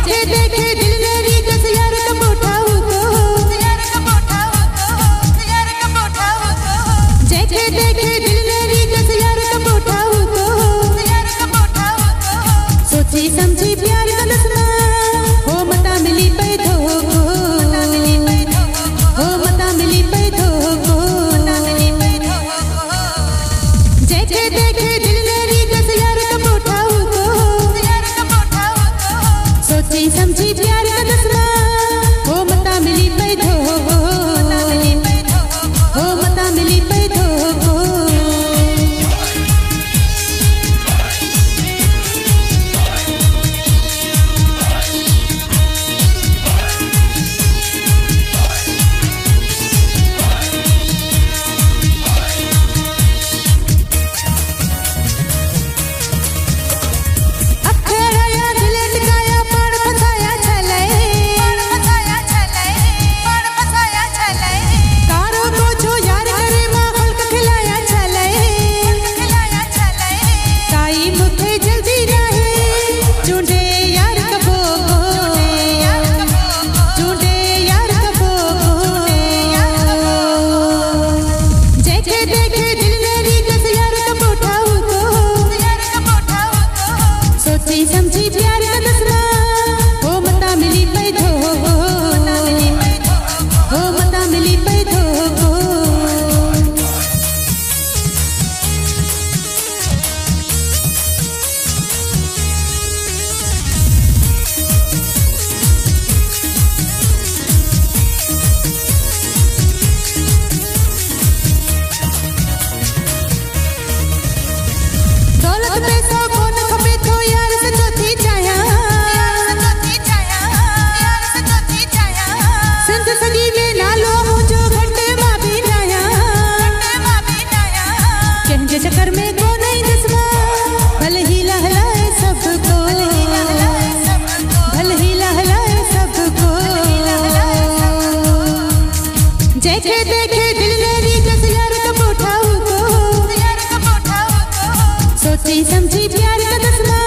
देखे देखे दिल मेरी दस यार कब उठाऊं तो देखे देखे दिल मेरी दस यार कब उठाऊं तो सोची समझी प्यार का दसना हो मता मिली पैदो हो मता मिली पैदो देखे देखे दिल मेरी दस यार कब उठाऊं तो सोची समझी प्यार का दसना हो मता मिली पैदो हो मता मिली पैदो समझी प्यार का दसना हो मता मिली पैदो हो मता मिली पैदो दौलत पैसा कौन खपे तो यार से चौथी चाया संत सगी वे नालो मुझो घंटे मां भी नाया कहजे चक्कर में को नहीं दसवा भल ही लहलाए सबको भल ही लहलाए सबको देखे देखे दिल मेरी दस यार कब उठाऊं तो सोची समझी प्यार का दसना